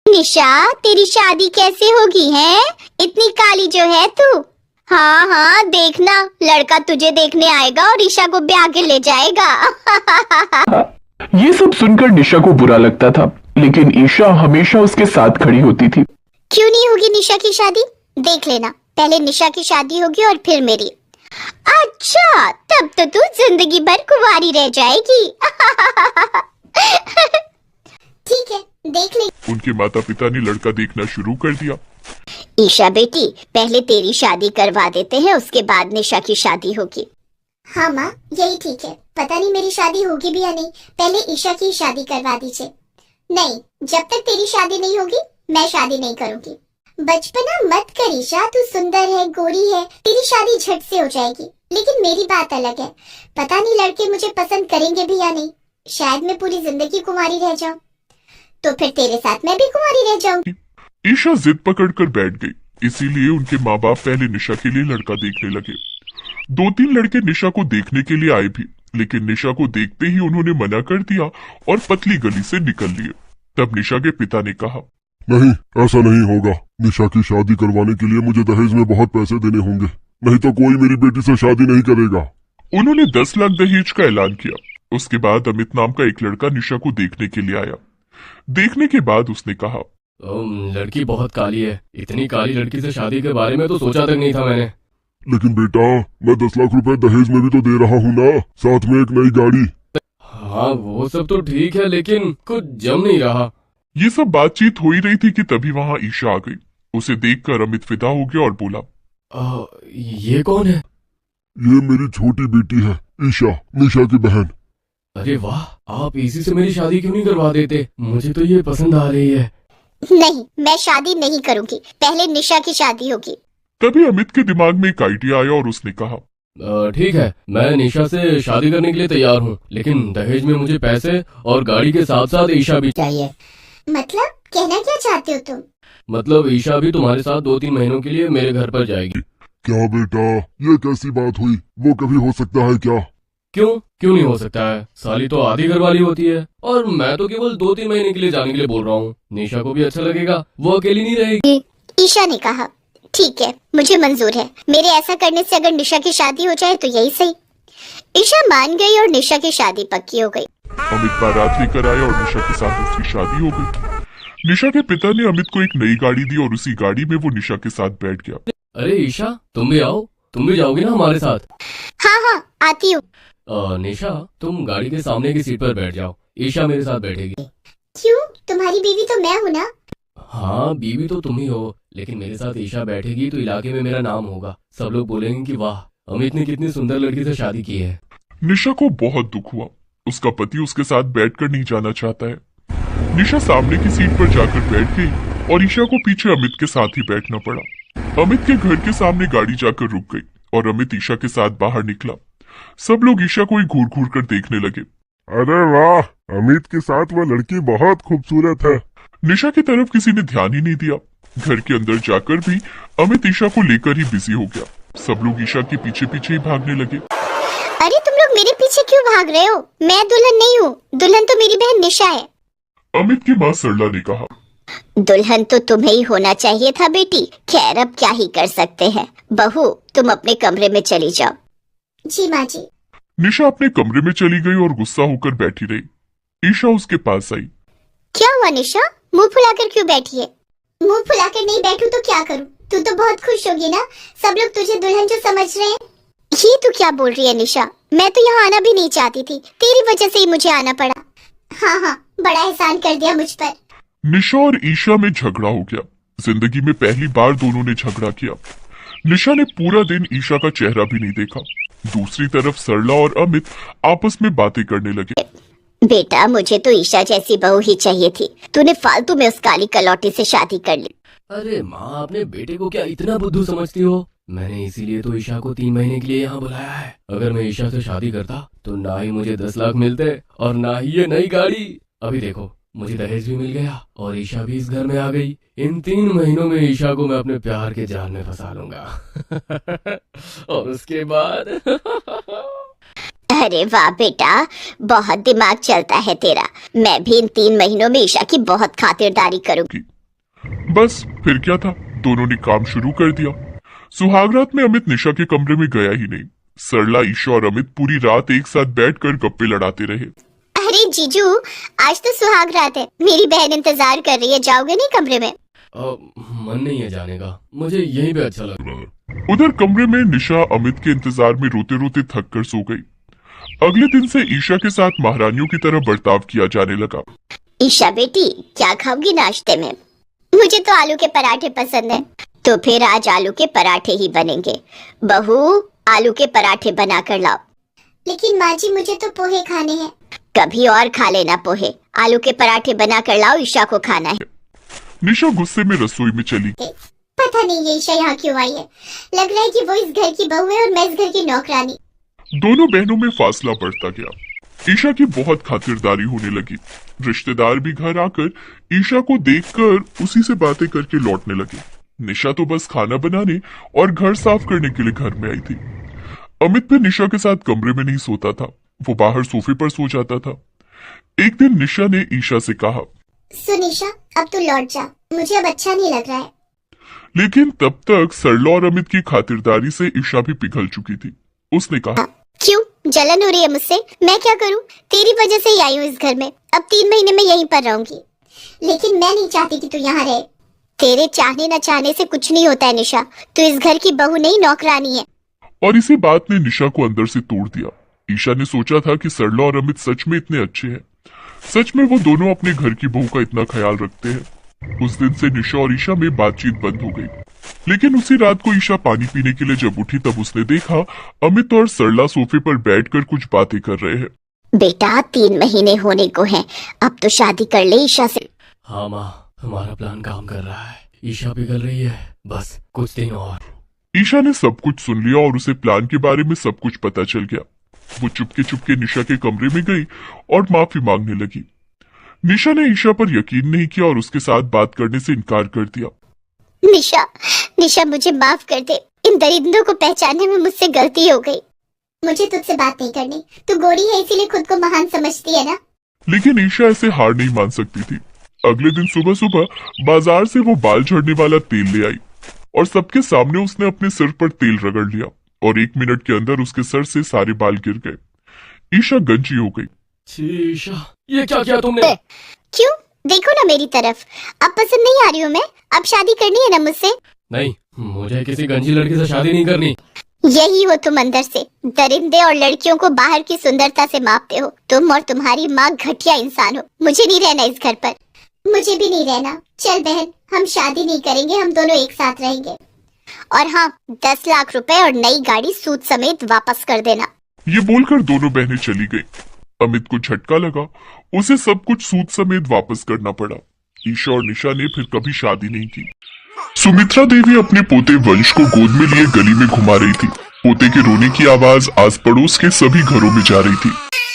निशा, तेरी शादी कैसे होगी है? इतनी काली जो है तू। हाँ हाँ, देखना लड़का तुझे देखने आएगा और ईशा को ब्याह के ले जाएगा। ये सब सुनकर निशा को बुरा लगता था, लेकिन ईशा हमेशा उसके साथ खड़ी होती थी। क्यों नहीं होगी निशा की शादी? देख लेना, पहले निशा की शादी होगी और फिर मेरी। अच्छा, तब तो तू जिंदगी भर कुंवारी रह जाएगी। ठीक है, देख ले। उनके माता पिता ने लड़का देखना शुरू कर दिया। ईशा बेटी, पहले तेरी शादी करवा देते हैं, उसके बाद निशा की शादी होगी। हाँ माँ, यही ठीक है। पता नहीं मेरी शादी होगी भी या नहीं, पहले ईशा की शादी करवा दीजिए। नहीं, जब तक तेरी शादी नहीं होगी मैं शादी नहीं करूंगी। बचपना मत कर ईशा, तू सुंदर है, गोरी है, तेरी शादी झट से हो जाएगी। लेकिन मेरी बात अलग है, पता नहीं लड़के मुझे पसंद करेंगे भी या नहीं। शायद मैं पूरी जिंदगी कुंवारी रह जाऊं, तो फिर तेरे साथ मैं भी कुंवारी रह जाऊंगी। ईशा जिद पकड़कर बैठ गई, इसीलिए उनके माँ बाप पहले निशा के लिए लड़का देखने लगे। 2-3 लड़के निशा को देखने के लिए आए भी, लेकिन निशा को देखते ही उन्होंने मना कर दिया और पतली गली से निकल लिए। तब निशा के पिता ने कहा, नहीं, ऐसा नहीं होगा। निशा की शादी करवाने के लिए मुझे दहेज में बहुत पैसे देने होंगे, नहीं तो कोई मेरी बेटी से शादी नहीं करेगा। उन्होंने 10 लाख दहेज का ऐलान किया। उसके बाद अमित नाम का एक लड़का निशा को देखने के लिए आया। देखने के बाद उसने कहा, लड़की बहुत काली है, इतनी काली लड़की से शादी के बारे में तो सोचा तक नहीं था मैंने। लेकिन बेटा, मैं 10 लाख रुपए दहेज में भी तो दे रहा हूँ ना, साथ में एक नई गाड़ी। हाँ वो सब तो ठीक है, लेकिन कुछ जम नहीं रहा। ये सब बातचीत हो ही रही थी कि तभी वहाँ ईशा आ गई। उसे देखकर अमित फिदा हो गया और बोला, ये कौन है? ये मेरी छोटी बेटी है, ईशा, निशा की बहन। अरे वाह, आप इसी से मेरी शादी क्यों नहीं करवा देते? मुझे तो ये पसंद आ रही है। नहीं, मैं शादी नहीं करूंगी, पहले निशा की शादी होगी। तभी अमित के दिमाग में एक आइडिया आया और उसने कहा, ठीक है, मैं निशा से शादी करने के लिए तैयार हूँ, लेकिन दहेज में मुझे पैसे और गाड़ी के साथ साथ ईशा भी चाहिए। मतलब कहना क्या चाहते हो तुम? मतलब ईशा भी तुम्हारे साथ 2-3 महीनों के लिए मेरे घर पर जाएगी। क्या बेटा, ये कैसी बात हुई? वो कभी हो सकता है क्या? क्यों नहीं हो सकता है? साली तो आधी घर वाली होती है, और मैं तो केवल 2-3 महीने के लिए जाने के लिए बोल रहा हूँ। निशा को भी अच्छा लगेगा, वो अकेली नहीं रहेगी। ईशा ने कहा, ठीक है, मुझे मंजूर है। मेरे ऐसा करने से अगर निशा की शादी हो जाए तो यही सही। ईशा मान गई और निशा की शादी पक्की हो गई। अमित बारात लेकर आया और निशा के साथ उसकी शादी हो गई। निशा के पिता ने अमित को एक नई गाड़ी दी और उसी गाड़ी में वो निशा के साथ बैठ गया। अरे ईशा, तुम भी आओ, तुम भी जाओगी ना हमारे साथ? हाँ हाँ, आती हूँ। निशा, तुम गाड़ी के सामने की सीट पर बैठ जाओ, ईशा मेरे साथ बैठेगी। क्यों? तुम्हारी बीवी तो मैं हूँ ना। हाँ, बीवी तो तुम ही हो, लेकिन मेरे साथ ईशा बैठेगी तो इलाके में मेरा नाम होगा। सब लोग बोलेंगे कि वाह, अमित ने कितनी सुंदर लड़की से शादी की है। निशा को बहुत दुख हुआ, उसका पति उसके साथ बैठकर नहीं जाना चाहता है। निशा सामने की सीट पर जाकर बैठ गई और ईशा को पीछे अमित के साथ ही बैठना पड़ा। अमित के घर के सामने गाड़ी जाकर रुक गई और अमित ईशा के साथ बाहर निकला। सब लोग ईशा को ही घूर घूर कर देखने लगे। अरे वाह, अमित के साथ वो लड़की बहुत खूबसूरत है। निशा की तरफ किसी ने ध्यान ही नहीं दिया। घर के अंदर जाकर भी अमित ईशा को लेकर ही बिजी हो गया। सब लोग ईशा के पीछे पीछे ही भागने लगे। अरे तुम लोग मेरे पीछे क्यों भाग रहे हो? मैं दुल्हन नहीं हूँ, दुल्हन तो मेरी बहन निशा है। अमित की माँ सरला ने कहा, दुल्हन तो तुम्हें ही होना चाहिए था बेटी। खैर, अब क्या ही कर सकते हैं। बहू, तुम अपने कमरे में चली जाओ। जी माँ जी। निशा अपने कमरे में चली गई और गुस्सा होकर बैठी रही। ईशा उसके पास आई। क्या हुआ निशा, मुंह फुलाकर क्यों बैठी है? मुंह फुलाकर नहीं बैठूं तो क्या करूं? तू तो बहुत खुश होगी ना, सब लोग तुझे दुल्हन जो समझ रहे हैं। ये तू क्या बोल रही है निशा? मैं तो यहाँ आना भी नहीं चाहती थी, तेरी वजह से ही मुझे आना पड़ा। हाँ हाँ, बड़ा एहसान कर दिया मुझ पर। निशा और ईशा में झगड़ा हो गया। जिंदगी में पहली बार दोनों ने झगड़ा किया। निशा ने पूरा दिन ईशा का चेहरा भी नहीं देखा। दूसरी तरफ सरला और अमित आपस में बातें करने लगे। बेटा, मुझे तो ईशा जैसी बहू ही चाहिए थी, तूने फालतू में उस काली कलौटी से शादी कर ली। अरे माँ, अपने बेटे को क्या इतना बुद्धू समझती हो? मैंने इसीलिए तो ईशा को 3 महीने के लिए यहाँ बुलाया है। अगर मैं ईशा से शादी करता तो ना ही मुझे 10 लाख मिलते और ना ही ये नई गाड़ी। अभी देखो, मुझे दहेज भी मिल गया और ईशा भी इस घर में आ गई। इन 3 महीनों में ईशा को मैं अपने प्यार के जाल में फंसा लूंगा। और उसके बाद अरे वाह बेटा, बहुत दिमाग चलता है तेरा। मैं भी इन 3 महीनों में ईशा की बहुत खातिरदारी करूंगी। बस फिर क्या था, दोनों ने काम शुरू कर दिया। सुहागरात में अमित निशा के कमरे में गया ही नहीं। सरला, ईशा और अमित पूरी रात एक साथ बैठकर गप्पे लड़ाते रहे। अरे जीजू, आज तो सुहाग रात है, मेरी बहन इंतजार कर रही है, जाओगे नहीं कमरे में? मन नहीं है जाने का, मुझे यहीं पे अच्छा लग रहा है। उधर कमरे में निशा अमित के इंतजार में रोते रोते थक कर सो गई। अगले दिन से ईशा के साथ महारानियों की तरह बर्ताव किया जाने लगा। ईशा बेटी, क्या खाओगी नाश्ते में? मुझे तो आलू के पराठे पसंद है। तो फिर आज आलू के पराठे ही बनेंगे। बहू, आलू के पराठे बना कर लाओ। लेकिन माँ जी, मुझे तो पोहे खाने हैं। कभी और खा लेना पोहे, आलू के पराठे बना कर लाओ, ईशा को खाना है। निशा गुस्से में रसोई में चली। पता नहीं ये ईशा यहाँ क्यों आई है। लग रहा है कि वो इस घर की बहू है और मैं इस घर की नौकरानी। दोनों बहनों में फासला बढ़ता गया। ईशा की बहुत खातिरदारी होने लगी। रिश्तेदार भी घर आकर ईशा को देखकर उसी से बातें करके लौटने लगे। निशा तो बस खाना बनाने और घर साफ करने के लिए घर में आई थी। अमित भी निशा के साथ कमरे में नहीं सोता था, वो बाहर सोफे पर सो जाता था। एक दिन निशा ने ईशा से कहा, सुन ईशा, अब तू लौट जा, मुझे अब अच्छा नहीं लग रहा है। लेकिन तब तक सरला और अमित की खातिरदारी से ईशा भी पिघल चुकी थी। उसने कहा, क्यों जलन हो रही है मुझसे? मैं क्या करूं? तेरी वजह से ही आई हूँ इस घर में। अब 3 महीने में यहीं पर रहूंगी। लेकिन मैं नहीं चाहती कि तू यहाँ रहे। तेरे चाहने न चाहने से कुछ नहीं होता है निशा। तू इस घर की बहू नहीं, नौकरानी है। और इसी बात ने निशा को अंदर से तोड़ दिया। ईशा ने सोचा था कि सरला और अमित सच में इतने अच्छे हैं। सच में वो दोनों अपने घर की बहू का इतना ख्याल रखते हैं। उस दिन से निशा और ईशा में बातचीत बंद हो गई। लेकिन उसी रात को ईशा पानी पीने के लिए जब उठी तब उसने देखा अमित और सरला सोफे पर बैठकर कुछ बातें कर रहे हैं। बेटा, 3 महीने होने को हैं, अब तो शादी कर ले ईशा से। हाँ माँ, हमारा प्लान काम कर रहा है। ईशा पिघल रही है, बस कुछ दिन और। ईशा ने सब कुछ सुन लिया और उसे प्लान के बारे में सब कुछ पता चल गया। वो चुपके चुपके निशा के कमरे में गई और माफी मांगने लगी। निशा ने ईशा पर यकीन नहीं किया और उसके साथ बात करने से इनकार कर दिया। निशा, निशा मुझे माफ कर दे। इन दरिंदों को पहचानने में मुझसे गलती हो गई। मुझे तुझसे बात नहीं करनी। तू गोरी है इसीलिए खुद को महान समझती है ना? लेकिन ईशा ऐसे हार नहीं मान सकती थी। अगले दिन सुबह सुबह बाजार से वो बाल झड़ने वाला तेल ले आई और सबके सामने उसने अपने सिर पर तेल रगड़ लिया और 1 मिनट के अंदर उसके सर से सारे बाल गिर गए। ईशा गंजी हो गई। छी ईशा, ये क्या किया तुमने? क्यों? देखो ना मेरी तरफ। अब पसंद नहीं आ रही हूँ मैं? अब शादी करनी है ना मुझसे? नहीं, मुझे किसी गंजी लड़की से शादी नहीं करनी। यही हो तुम अंदर से। दरिंदे और लड़कियों को बाहर की सुंदरता से मापते हो। तुम और तुम्हारी माँ घटिया इंसान हो। मुझे नहीं रहना इस घर पर। मुझे भी नहीं रहना। चल बहन, हम शादी नहीं करेंगे, हम दोनों एक साथ रहेंगे। और हाँ, 10 लाख रुपए और नई गाड़ी सूद समेत वापस कर देना। ये बोलकर दोनों बहनें चली गईं। अमित को झटका लगा। उसे सब कुछ सूद समेत वापस करना पड़ा। ईशा और निशा ने फिर कभी शादी नहीं की। सुमित्रा देवी अपने पोते वंश को गोद में लिए गली में घुमा रही थी। पोते के रोने की आवाज आस पड़ोस के सभी घरों में जा रही थी।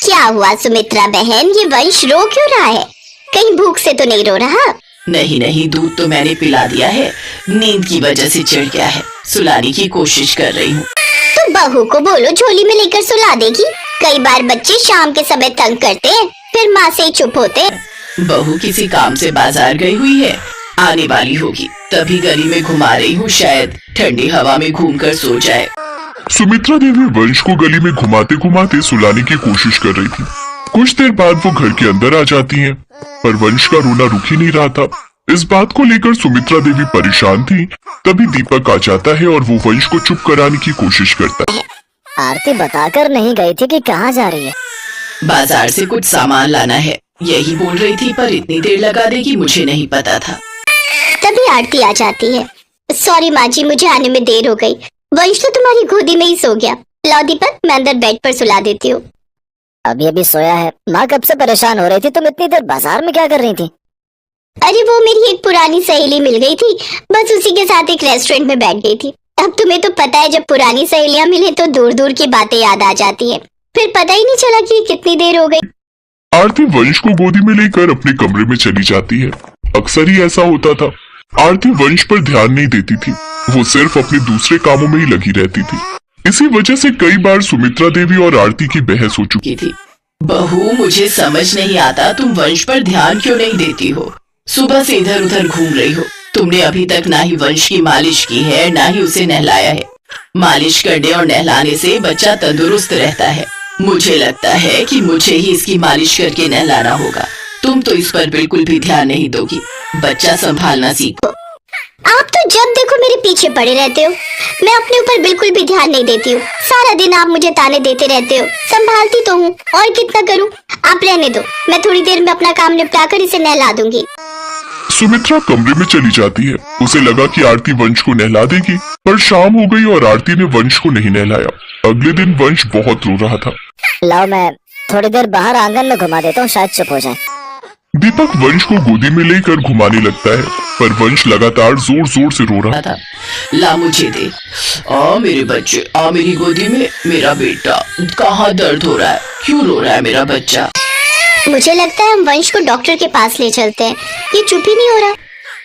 क्या हुआ सुमित्रा बहन, ये वंश रो क्यों रहा है? कहीं भूख से तो नहीं रो रहा? नहीं नहीं, दूध तो मैंने पिला दिया है। नींद की वजह से चिढ़ गया है, सुलाने की कोशिश कर रही हूँ। तो बहू को बोलो झोली में लेकर सुला देगी। कई बार बच्चे शाम के समय तंग करते हैं, फिर माँ से ही चुप होते हैं। बहू किसी काम से बाजार गई हुई है, आने वाली होगी, तभी गली में घुमा रही हूँ, शायद ठंडी हवा में घूमकर सो जाए। सुमित्रा देवी वंश को गली में घुमाते घुमाते सुलाने की कोशिश कर रही थी। कुछ देर बाद वो घर के अंदर आ जाती हैं, पर वंश का रोना रुक ही नहीं रहा था। इस बात को लेकर सुमित्रा देवी परेशान थी। तभी दीपक आ जाता है और वो वंश को चुप कराने की कोशिश करता है। आरती बताकर नहीं गई थी कि कहाँ जा रही है? बाजार से कुछ सामान लाना है, यही बोल रही थी, पर इतनी देर लगा देगी मुझे नहीं पता था। तभी आरती आ जाती है। सॉरी माँ जी, मुझे आने में देर हो गई। वंश तो तुम्हारी गोदी में ही सो गया। लाओ दीपक, मैं अंदर बेड पर सुला देती हूँ। अभी सोया है। माँ कब से परेशान हो रही थी, तुम इतनी देर बाजार में क्या कर रही थी? अरे वो मेरी एक पुरानी सहेली मिल गई थी, बस उसी के साथ एक रेस्टोरेंट में बैठ गई थी। अब तुम्हें तो पता है, जब पुरानी सहेलियां मिले तो दूर दूर की बातें याद आ जाती हैं। फिर पता ही नहीं चला कि कितनी देर हो गई। आरती वंश को गोदी में लेकर अपने कमरे में चली जाती है। अक्सर ही ऐसा होता था। आरती वंश पर ध्यान नहीं देती थी, वो सिर्फ अपने दूसरे कामों में ही लगी रहती थी। इसी वजह से कई बार सुमित्रा देवी और आरती की बहस हो चुकी थी। बहू, मुझे समझ नहीं आता तुम वंश पर ध्यान क्यों नहीं देती हो? सुबह से इधर उधर घूम रही हो, तुमने अभी तक ना ही वंश की मालिश की है, ना ही उसे नहलाया है। मालिश करने और नहलाने से बच्चा तंदुरुस्त रहता है। मुझे लगता है कि मुझे ही इसकी मालिश करके नहलाना होगा। तुम तो इस पर बिल्कुल भी ध्यान नहीं दोगी। बच्चा संभालना सीखो। आप तो जब देखो मेरे पीछे पड़े रहते हो। मैं अपने ऊपर बिल्कुल भी ध्यान नहीं देती हूँ। सारा दिन आप मुझे ताने देते रहते हो। संभालती तो हूँ, और कितना करूँ। आप रहने दो, मैं थोड़ी देर में अपना काम निपटा कर इसे नहला दूंगी। सुमित्रा कमरे में चली जाती है। उसे लगा कि आरती वंश को नहला देगी, पर शाम हो गई और आरती ने वंश को नहीं नहलाया। अगले दिन वंश बहुत रो रहा था। लाओ मैं थोड़ी देर बाहर आंगन में घुमा देता हूँ, शायद चुप हो जाए। दीपक वंश को गोदी में लेकर घुमाने लगता है, पर वंश लगातार जोर जोर से रो रहा था। ला मुझे दे। आ मेरे बच्चे, आ मेरी गोदी में। मेरा बेटा, कहाँ दर्द हो रहा है? क्यों रो रहा है मेरा बच्चा? मुझे लगता है हम वंश को डॉक्टर के पास ले चलते हैं। ये चुप ही नहीं हो रहा।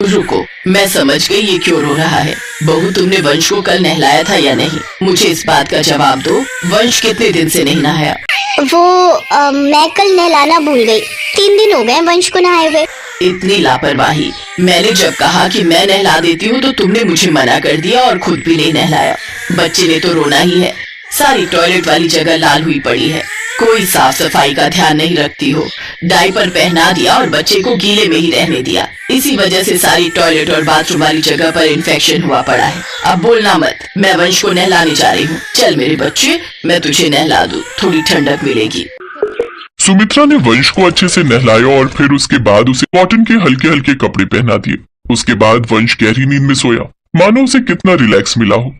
रुको, मैं समझ गई ये क्यों रो रहा है। बहू, तुमने वंश को कल नहलाया था या नहीं? मुझे इस बात का जवाब दो। वंश कितने दिन से नहीं नहाया? मैं कल नहलाना भूल गई। 3 दिन हो गए वंश को नहाए हुए। इतनी लापरवाही। मैंने जब कहा कि मैं नहला देती हूँ तो तुमने मुझे मना कर दिया और खुद भी नहीं नहलाया। बच्चे ने तो रोना ही है। सारी टॉयलेट वाली जगह लाल हुई पड़ी है। कोई साफ सफाई का ध्यान नहीं रखती हो। डायपर पहना दिया और बच्चे को गीले में ही रहने दिया। इसी वजह से सारी टॉयलेट और बाथरूम वाली जगह पर इन्फेक्शन हुआ पड़ा है। अब बोलना मत। मैं वंश को नहलाने जा रही हूँ। चल मेरे बच्चे, मैं तुझे नहला दूँ, थोड़ी ठंडक मिलेगी। सुमित्रा ने वंश को अच्छे से नहलाया और फिर उसके बाद उसे कॉटन के हल्के हल्के कपड़े पहना दिए। उसके बाद वंश गहरी नींद में सोया, मानो उसे कितना रिलैक्स मिला हो।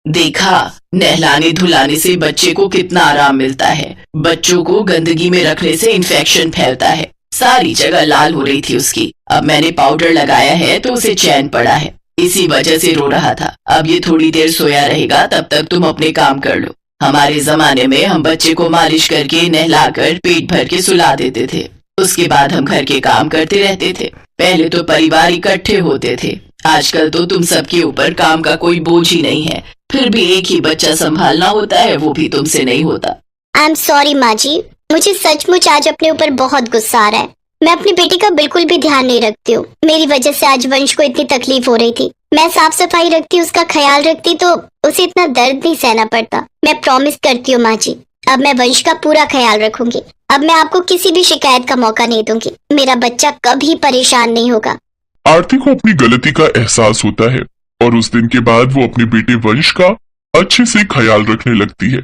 देखा, नहलाने धुलाने से बच्चे को कितना आराम मिलता है। बच्चों को गंदगी में रखने से इन्फेक्शन फैलता है। सारी जगह लाल हो रही थी उसकी। अब मैंने पाउडर लगाया है तो उसे चैन पड़ा है। इसी वजह से रो रहा था। अब ये थोड़ी देर सोया रहेगा, तब तक तुम अपने काम कर लो। हमारे जमाने में हम बच्चे को मालिश करके नहलाकर पेट भर के सुला देते थे। उसके बाद हम घर के काम करते रहते थे। पहले तो परिवार इकट्ठे होते थे। आजकल तो तुम सबके ऊपर काम का कोई बोझ ही नहीं है। फिर भी एक ही बच्चा संभालना होता है, वो भी तुमसे नहीं होता। आई एम सॉरी माँ जी, मुझे सचमुच आज अपने ऊपर बहुत गुस्सा आ रहा है। मैं अपनी बेटी का बिल्कुल भी ध्यान नहीं रखती हूँ। मेरी वजह से आज वंश को इतनी तकलीफ हो रही थी। मैं साफ सफाई रखती, उसका ख्याल रखती तो उसे इतना दर्द नहीं सहना पड़ता। मैं प्रॉमिस करती हूँ माँ जी, अब मैं वंश का पूरा ख्याल रखूंगी। अब मैं आपको किसी भी शिकायत का मौका नहीं दूंगी। मेरा बच्चा कभी परेशान नहीं होगा। आरती को अपनी गलती का एहसास होता है और उस दिन के बाद वो अपने बेटे वंश का अच्छे से ख्याल रखने लगती है।